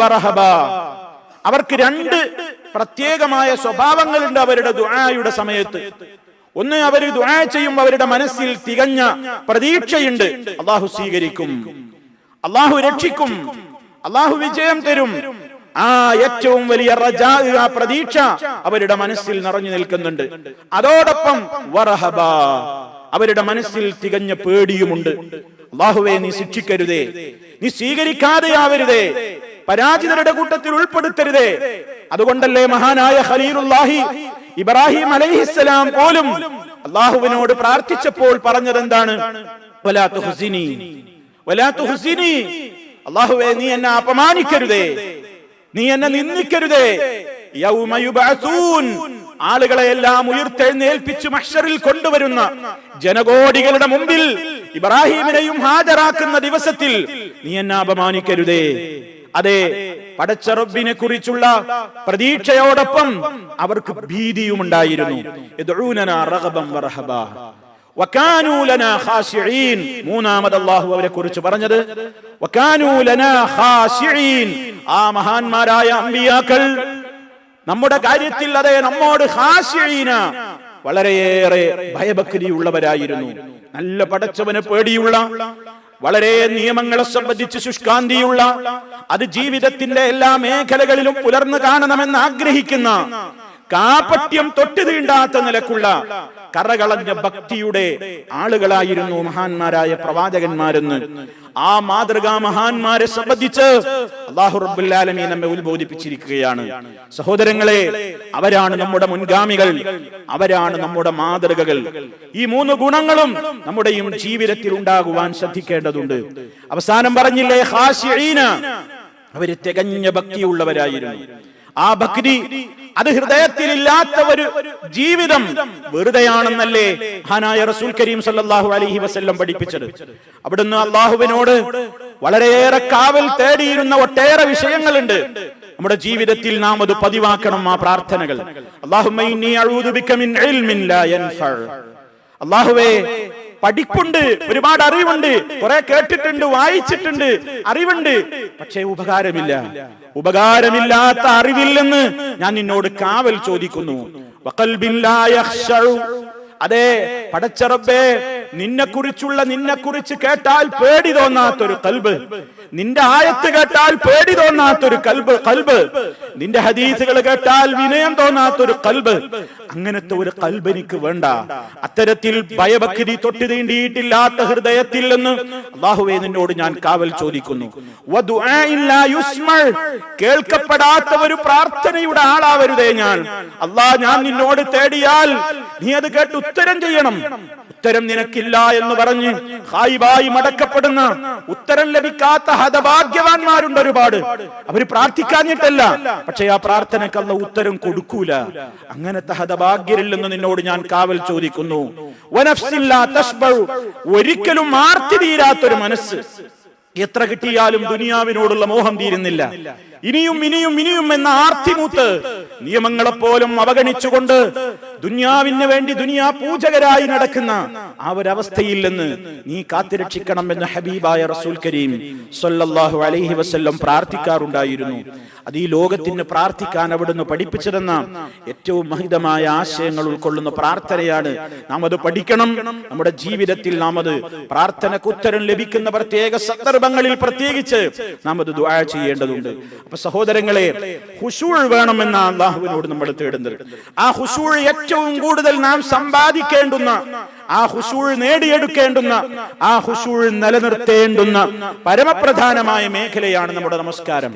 വറഹബ. അവർക്ക് രണ്ട് പ്രത്യേകമായ സ്വഭാവങ്ങളുണ്ട് അവരുടെ ദുആയുടെ സമയത്ത്. ഒന്ന്, അവർ ദുആ ചെയ്യുമ്പോൾ അവരുടെ മനസ്സിൽ തികഞ്ഞ പ്രതീക്ഷയുണ്ട്. അല്ലാഹു സ്വീകരിക്കും, അല്ലാഹു രക്ഷിക്കും, അല്ലാഹു വിജയം തരും. ആ ഏറ്റവും വലിയ റജാ, ആ പ്രതീക്ഷ അവരുടെ മനസ്സിൽ നിറഞ്ഞു നിൽക്കുന്നുണ്ട്. അതോടൊപ്പം വറഹബ, അവരുടെ മനസ്സിൽ തികഞ്ഞ പേടിയുമുണ്ട്. അല്ലാഹുവേ, നീ ശിക്ഷിക്കരുതേ, നീ സ്വീകരിക്കാതെയാവരുതേ, പരാജിതരുടെ കൂട്ടത്തിൽ ഉൾപ്പെടുത്തരുതേ. അതുകൊണ്ടല്ലേ മഹാനായ ഖലീലുല്ലാഹി ഇബ്രാഹിം അലൈഹിസ്സലാം പോലും അല്ലാഹുവിനോട് പ്രാർത്ഥിച്ചപ്പോൾ പറഞ്ഞത് എന്താണ്? വലാ തുഹ്സിനി, വലാ തുഹ്സിനി, അല്ലാഹുവേ നീ എന്നെ അപമാനിക്കരുതേ, നീ എന്നെ നിന്ദിക്കരുതേ. യൗമ യുബഅസൂൻ, ആളുകളെ എല്ലാം ഉയർത്തെഴുന്നേൽപ്പിച്ച് മഹ്ശറിൽ കൊണ്ടുവരുന്ന ജനകോടികളുടെ മുമ്പിൽ ഇബ്രാഹിമിനെയും ഹാജരാക്കുന്ന ദിവസത്തിൽ നീ എന്നെ അപമാനിക്കരുതേ. അതെ, പടച്ച റബ്ബിനെ കുറിച്ചുള്ള പ്രതീക്ഷയോടൊപ്പം അവർക്ക് ഭീതിയുമുണ്ടായിരുന്നു. യദ്ഊനനാ റഗബൻ വറഹബ വകാനൂ ലനാ ഖാശിഈൻ. മൂന്നാമത് അല്ലാഹു അവരെ കുറിച്ച് പറഞ്ഞത് വകാനൂ ലനാ ഖാശിഈൻ. ആ മഹാന്മാരായ അമ്പിയാക്കൾ നമ്മുടെ കാര്യത്തിൽ അതെ നമ്മോട് ഖാശിഈന, വളരെയേറെ ഭയഭക്തിയുള്ളവരായിരുന്നു. നല്ല പടച്ചവനെ പേടിയുള്ള, വളരെ നിയമങ്ങളെ സംബന്ധിച്ച് ശുഷ്കാന്തിയുള്ള, അത് ജീവിതത്തിന്റെ എല്ലാ മേഖലകളിലും പുലർന്നു കാണണമെന്ന് ആഗ്രഹിക്കുന്ന, കാപട്യം തൊട്ടു തീണ്ടാത്ത നിലക്കുള്ള കറകളഞ്ഞ ഭക്തിയുടെ ആളുകളായിരുന്നു മഹാന്മാരായ പ്രവാചകന്മാരെന്ന് ആ മാതൃകാ മഹാന്മാരെ സംബന്ധിച്ച് അല്ലാഹു റബ്ബുൽ ആലമീൻ നമ്മെ ഉത്ബോധിപ്പിച്ചിരിക്കുകയാണ്. സഹോദരങ്ങളെ, അവരാണ് നമ്മുടെ മുൻഗാമികൾ, അവരാണ് നമ്മുടെ മാതൃകകൾ. ഈ മൂന്ന് ഗുണങ്ങളും നമ്മുടെയും ജീവിതത്തിൽ ഉണ്ടാകുവാൻ ശ്രദ്ധിക്കേണ്ടതുണ്ട്. അവസാനം പറഞ്ഞില്ലേ, ഖാശിഈന, അവര് തികഞ്ഞ ഭക്തിയുള്ളവരായിരുന്നു. ആ ഭക്തി അത് ഹൃദയത്തിലില്ലാത്ത ഒരു ജീവിതം വെറുതെയാണെന്നല്ലേ മഹാനായ റസൂൽ കരീം സല്ലല്ലാഹു അലൈഹി വസല്ലം പഠിപ്പിച്ചത്. അവിടുന്ന് അല്ലാഹുവിനോട് വളരെയേറെ കാവൽ തേടിയിരുന്ന ഒട്ടേറെ വിഷയങ്ങളുണ്ട്. നമ്മുടെ ജീവിതത്തിൽ നാം അത് പതിവാക്കണം. ആ പ്രാർത്ഥനകൾ, അല്ലാഹുമ്മ ഇന്നി അഊദു ബിക മിൻ ഇൽമിൻ ലാ യൻഫഅ. അല്ലാഹുവേ, പഠിപ്പുണ്ട്, ഒരുപാട് അറിവുണ്ട്, കുറെ കേട്ടിട്ടുണ്ട്, വായിച്ചിട്ടുണ്ട്, അറിവുണ്ട്, പക്ഷേ ഉപകാരമില്ല. ഉപകാരമില്ലാത്ത അറിവിൽ നിന്ന് ഞാൻ നിന്നോട് കാവൽ ചോദിക്കുന്നു. വഖൽബിൻ ലാ യഖ്ശഉ. അതെ പടച്ച റബ്ബേ, നിന്നെക്കുറിച്ച് കേട്ടാൽ പേടി തോന്നാത്തൊരു കൽബ്, നിന്റെ ആയത്ത് കേട്ടാൽ പേടി തോന്നാത്തൊരു കൽബ്, നിന്റെ ഹദീസുകൾ കേട്ടാൽ വിനയം തോന്നാത്തൊരു കൽബ്, അങ്ങനത്തെ ഒരു കൽബ് എനിക്ക് വേണ്ട. അത്തരത്തിൽ ഭയഭക്തി തൊട്ട് തീണ്ടിയിട്ടില്ലാത്ത ഹൃദയത്തിൽ നിന്ന് അല്ലാഹുവേ നിന്നോട് ഞാൻ കാവൽ ചോദിക്കുന്നു. വദുആഇൻ ലാ യുസ്മഅ. കേൾക്കപ്പെടാത്ത ഒരു പ്രാർത്ഥനയുടെ ആളാവരുതേ ഞാൻ. അല്ലാഹ്, ഞാൻ നിന്നോട് തേടിയാൽ നീ അത് കേട്ട് ഉത്തരം ചെയ്യണം. ഉത്തരം നിനക്കില്ല എന്ന് പറഞ്ഞ് ഖായിബായി മടക്കപ്പെടുന്ന, ഉത്തരം ലഭിക്കാത്ത ഹതഭാഗ്യവാന്മാരുണ്ട് ഒരുപാട്. അവര് പ്രാർത്ഥിക്കാഞ്ഞിട്ടല്ല, പക്ഷെ ആ പ്രാർത്ഥനയ്ക്ക് അല്ലാഹു ഉത്തരം കൊടുക്കൂല. അങ്ങനത്തെ ഹതഭാഗ്യരിൽ നിന്ന് നിന്നോട് ഞാൻ കാവൽ ചോദിക്കുന്നു. വനഫ്സിൻ ലാ തശ്ബഉ. ഒരിക്കലും ആർത്തി തീരാത്തൊരു മനസ്സ്. എത്ര കിട്ടിയാലും ദുനിയാവിനോടുള്ള മോഹം തീരുന്നില്ല. ഇനിയും ഇനിയും ഇനിയും എന്ന ആർത്തിമൂത്ത് നിയമങ്ങളെപ്പോലും അവഗണിച്ചുകൊണ്ട് ദുനിയാവിന് വേണ്ടി ദുനിയാ പൂജകരായി നടക്കുന്ന ആ ഒരവസ്ഥയിൽ നിന്ന് നീ കാത്തുരക്ഷിക്കണം എന്ന് ഹബീബായ റസൂൽ കരീം സല്ലല്ലാഹു അലൈഹി വസല്ലം പ്രാർത്ഥിക്കാറുണ്ടായിരുന്നു. അത് ഈ ലോകത്തിന് പ്രാർത്ഥിക്കാൻ അവിടുന്ന് പഠിപ്പിച്ചിരുന്ന ഏറ്റവും മഹിതമായ ആശയങ്ങൾ ഉൾക്കൊള്ളുന്ന പ്രാർത്ഥനയാണ്. നാം അത് പഠിക്കണം. നമ്മുടെ ജീവിതത്തിൽ നാം അത് പ്രാർത്ഥനയ്ക്ക് ഉത്തരം ലഭിക്കുന്ന പ്രത്യേക സന്ദർഭങ്ങളിൽ പ്രത്യേകിച്ച് നാം അത് ദുആ ചെയ്യേണ്ടതുണ്ട്. അപ്പൊ സഹോദരങ്ങളെ, ഖുശൂഅ് വേണമെന്ന അല്ലാഹുവിനോട് നമ്മൾ തേടുന്നത്. ആ ഖുശൂഅ് ഏറ്റവും കൂടുതൽ നാം സമ്പാദിക്കേണ്ടുന്ന, ആ ഖുശൂഅ് നേടിയെടുക്കേണ്ടുന്ന, ആ ഖുശൂഅ് നിലനിർത്തേണ്ടുന്ന പരമപ്രധാനമായ മേഖലയാണ് നമ്മുടെ നമസ്കാരം.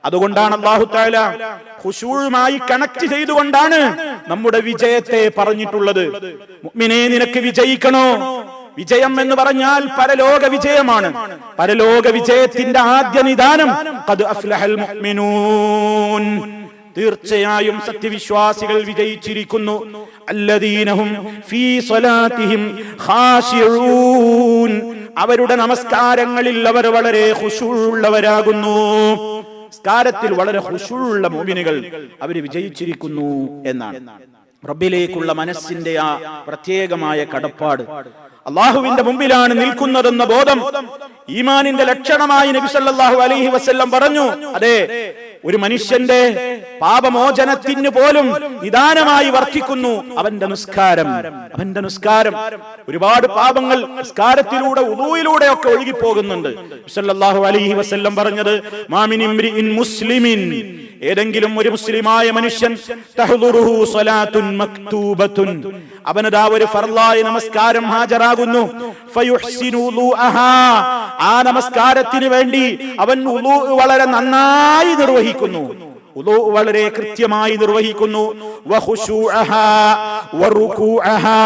അതുകൊണ്ടാണ് അല്ലാഹു തആല ഖുശൂഉമായി കണക്ട് ചെയ്തുകൊണ്ടാണ് നമ്മുടെ വിജയത്തെ പറഞ്ഞിട്ടുള്ളത്. മുഅ്മിനേ, നിനക്ക് വിജയിക്കണോ? വിജയം എന്ന് പറഞ്ഞാൽ പരലോക വിജയമാണ്. പരലോക വിജയത്തിന്റെ ആദ്യ നിദാനം ഖദ് അഫ്ലഹൽ മുഅ്മിനൂൻ. തീർച്ചയായും സത്യവിശ്വാസികൾ വിജയിച്ചിരിക്കുന്നു. അല്ലദീനഹും ഫീ സ്വലാത്തിഹിം ഖാശിഊൻ. അവരുടെ നമസ്കാരങ്ങളിൽ അവർ വളരെ ഖുശൂഉള്ളവരാകുന്നു. നമസ്കാരത്തിൽ വളരെ ഖുശൂഉള്ള മുഅ്മിനുകൾ അവർ വിജയിച്ചിരിക്കുന്നു എന്നാണ്. റബ്ബിലേക്കുള്ള മനസ്സിന്റെ ആ പ്രത്യേകമായ കടപ്പാട്, അള്ളാഹുവിന്റെ മുമ്പിലാണ് നിൽക്കുന്നതെന്ന ബോധം ഈമാനിന്റെ ലക്ഷണമായി നബി സല്ലല്ലാഹു അലൈഹി വസല്ലം പറഞ്ഞു. അതെ, ഒരു മനുഷ്യന്റെ പാപമോചനത്തിന് പോലും നിദാനമായി വർത്തിക്കുന്നു അവന്റെ നിസ്കാരം. ഒരുപാട് പാപങ്ങൾ നിസ്കാരത്തിലൂടെ ഉളൂയിലൂടെ ഒക്കെ ഒഴുകിപ്പോകുന്നുണ്ട്. സല്ലല്ലാഹു അലൈഹി വസല്ലം പറഞ്ഞത്, മാമിൻ ഇംരിഇൻ മുസ്ലിമിൻ, ഏതെങ്കിലും ഒരു മുസ്ലിമായ മനുഷ്യൻ തഹ്ദുറുഹു സ്വലാത്തുൻ മക്തൂബത്തുൻ, അവനതാ ഒരു ഫർളായ നമസ്കാരം ഹാജരാകുന്നു, ഫയുഹ്സിനു വുളൂഅഹാ, ആ നമസ്കാരത്തിന് വേണ്ടി അവൻ വുളൂ വളരെ നന്നായി നിർവഹിക്കുന്നു, വുളൂ വളരെ കൃത്യമായി നിർവഹിക്കുന്നു, വഖുശൂഅഹാ വറുകൂഅഹാ,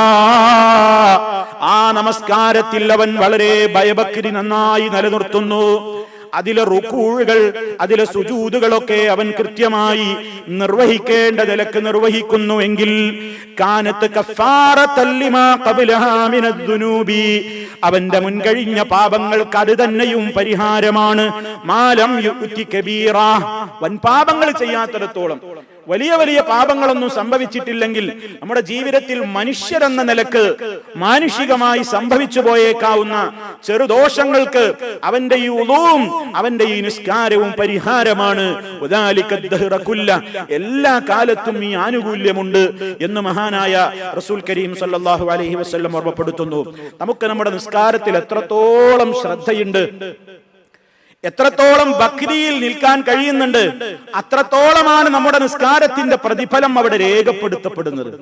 ആ നമസ്കാരത്തിൽ അവൻ വളരെ ഭയഭക്തി നന്നായി നിലനിർത്തുന്നു, അതിലെ റുകൂഉകൾ അതിലെ സുജൂദുകളൊക്കെ അവൻ കൃത്യമായി നിർവഹിക്കേണ്ട നിലക്ക് നിർവഹിക്കുന്നു എങ്കിൽ കാനത്ത് കഫാറത്തൻ ലിമാ ഖബ്ലഹാ മിനദ്ദുനൂബി, അവന്റെ മുൻകഴിഞ്ഞ പാപങ്ങൾക്ക് അത് തന്നെയും പരിഹാരമാണ്. മാലം യുഅ്തി കബീറ, വൻ പാപങ്ങൾ ചെയ്യാത്തിടത്തോളം, വലിയ വലിയ പാപങ്ങളൊന്നും സംഭവിച്ചിട്ടില്ലെങ്കിൽ നമ്മുടെ ജീവിതത്തിൽ മനുഷ്യരെന്ന നിലക്ക് മാനുഷികമായി സംഭവിച്ചു പോയേക്കാവുന്ന ചെറുദോഷങ്ങൾക്ക് അവന്റെ ഈ ഉളൂവും അവന്റെ ഈ നിസ്കാരവും പരിഹാരമാണ്. എല്ലാ കാലത്തും ഈ ആനുകൂല്യമുണ്ട് എന്ന് മഹാനായ റസൂൽ കരീം സല്ലല്ലാഹു അലൈഹി വസല്ലം ഓർമ്മപ്പെടുത്തുന്നു. നമുക്ക് നമ്മുടെ നിസ്കാരത്തിൽ എത്രത്തോളം ശ്രദ്ധയുണ്ട്, എത്രത്തോളം ഭക്തിയിൽ നിൽക്കാൻ കഴിയുന്നുണ്ട്, അത്രത്തോളമാണ് നമ്മുടെ നിസ്കാരത്തിന്റെ പ്രതിഫലം അവിടെ രേഖപ്പെടുത്തപ്പെടുന്നത്.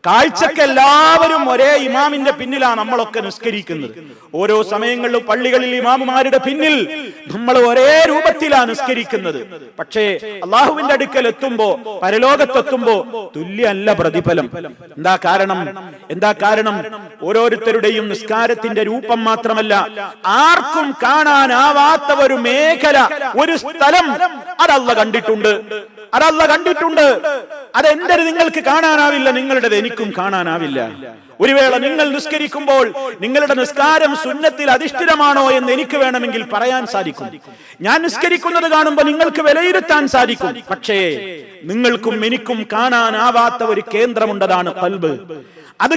കാഴ്ചക്ക് എല്ലാവരും ഒരേ ഇമാമിന്റെ പിന്നിലാണ് നമ്മളൊക്കെ നിസ്കരിക്കുന്നത്. ഓരോ സമയങ്ങളിലും പള്ളികളിൽ ഇമാമുമാരുടെ പിന്നിൽ നമ്മൾ ഒരേ രൂപത്തിലാണ് നിസ്കരിക്കുന്നത്. പക്ഷേ അള്ളാഹുവിന്റെ അടുക്കൽ എത്തുമ്പോ, പരലോകത്തെത്തുമ്പോ തുല്യമല്ല പ്രതിഫലം. എന്താ കാരണം? ഓരോരുത്തരുടെയും നിസ്കാരത്തിന്റെ രൂപം മാത്രമല്ല, ആർക്കും കാണാനാവാത്ത ഒരു മേഖല, ഒരു സ്ഥലം അതല്ല കണ്ടിട്ടുണ്ട്. അതെന്റെ നിങ്ങൾക്ക് കാണാനാവില്ല, നിങ്ങളുടേത് എനിക്കും കാണാനാവില്ല. ഒരു വേള നിങ്ങൾ നിസ്കരിക്കുമ്പോൾ നിങ്ങളുടെ നിസ്കാരം സുന്നത്തിൽ അധിഷ്ഠിതമാണോ എന്ന് എനിക്ക് വേണമെങ്കിൽ പറയാൻ സാധിക്കും. ഞാൻ നിസ്കരിക്കുന്നത് കാണുമ്പോൾ നിങ്ങൾക്ക് വിലയിരുത്താൻ സാധിക്കും. പക്ഷേ നിങ്ങൾക്കും എനിക്കും കാണാനാവാത്ത ഒരു കേന്ദ്രമുണ്ടതാണ് ഖൽബ്. അത്